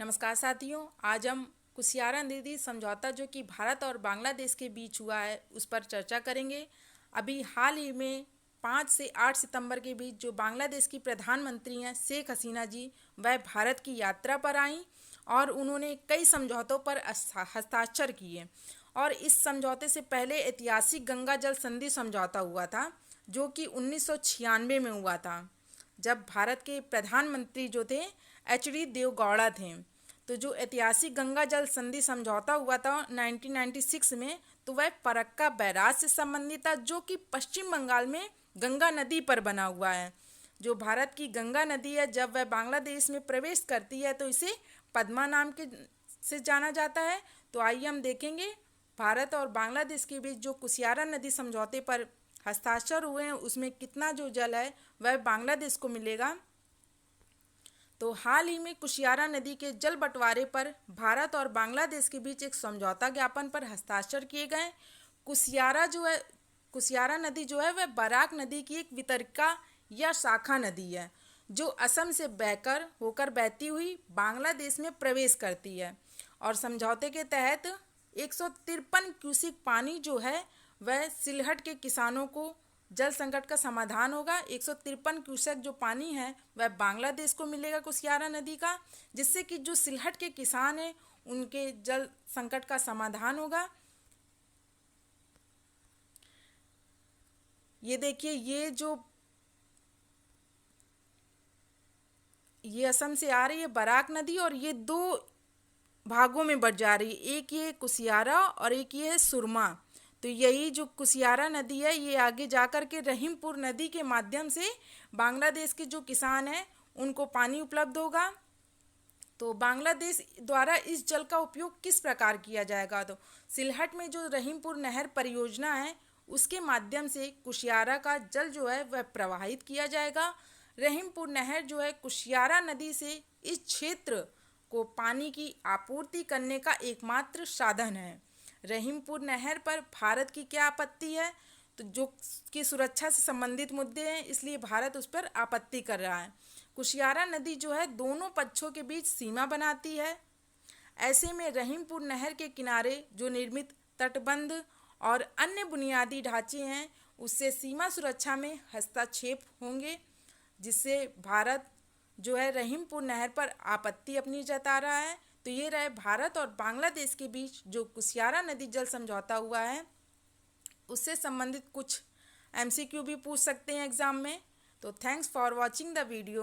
नमस्कार साथियों, आज हम कुशियारा नदी समझौता जो कि भारत और बांग्लादेश के बीच हुआ है उस पर चर्चा करेंगे। अभी हाल ही में 5 से 8 सितंबर के बीच जो बांग्लादेश की प्रधानमंत्री हैं शेख हसीना जी, वह भारत की यात्रा पर आईं और उन्होंने कई समझौतों पर हस्ताक्षर किए। और इस समझौते से पहले ऐतिहासिक गंगा जल संधि समझौता हुआ था जो कि 1996 में हुआ था, जब भारत के प्रधानमंत्री जो थे एच.डी. देवगौड़ा थे। तो जो ऐतिहासिक गंगा जल संधि समझौता हुआ था 1996 में, तो वह फरक्का बैराज से संबंधित था जो कि पश्चिम बंगाल में गंगा नदी पर बना हुआ है। जो भारत की गंगा नदी है, जब वह बांग्लादेश में प्रवेश करती है तो इसे पद्मा नाम के से जाना जाता है। तो आइए हम देखेंगे भारत और बांग्लादेश के बीच जो कुशियारा नदी समझौते पर हस्ताक्षर हुए हैं उसमें कितना जो जल है वह बांग्लादेश को मिलेगा। तो हाल ही में कुशियारा नदी के जल बंटवारे पर भारत और बांग्लादेश के बीच एक समझौता ज्ञापन पर हस्ताक्षर किए गए। कुशियारा नदी जो है वह बराक नदी की एक वितरिका या शाखा नदी है जो असम से होकर बहती हुई बांग्लादेश में प्रवेश करती है। और समझौते के तहत 153 क्यूसिक पानी जो है वह सिलहट के किसानों को जल संकट का समाधान होगा। 153 क्यूसेक जो पानी है वह बांग्लादेश को मिलेगा कुशियारा नदी का, जिससे कि जो सिलहट के किसान हैं उनके जल संकट का समाधान होगा। ये देखिए, ये असम से आ रही है बराक नदी और ये दो भागों में बट जा रही है, एक ये कुशियारा और एक ये है सुरमा। तो यही जो कुशियारा नदी है ये आगे जाकर के रहीमपुर नदी के माध्यम से बांग्लादेश के जो किसान हैं उनको पानी उपलब्ध होगा। तो बांग्लादेश द्वारा इस जल का उपयोग किस प्रकार किया जाएगा, तो सिलहट में जो रहीमपुर नहर परियोजना है उसके माध्यम से कुशियारा का जल जो है वह प्रवाहित किया जाएगा। रहीमपुर नहर जो है कुशियारा नदी से इस क्षेत्र को पानी की आपूर्ति करने का एकमात्र साधन है। रहीमपुर नहर पर भारत की क्या आपत्ति है, तो जो की सुरक्षा से संबंधित मुद्दे हैं, इसलिए भारत उस पर आपत्ति कर रहा है। कुशियारा नदी जो है दोनों पक्षों के बीच सीमा बनाती है। ऐसे में रहीमपुर नहर के किनारे जो निर्मित तटबंध और अन्य बुनियादी ढांचे हैं उससे सीमा सुरक्षा में हस्तक्षेप होंगे, जिससे भारत जो है रहीमपुर नहर पर आपत्ति अपनी जता रहा है। तो ये रहे भारत और बांग्लादेश के बीच जो कुशियारा नदी जल समझौता हुआ है, उससे संबंधित कुछ MCQ भी पूछ सकते हैं एग्जाम में। तो thanks for watching the video.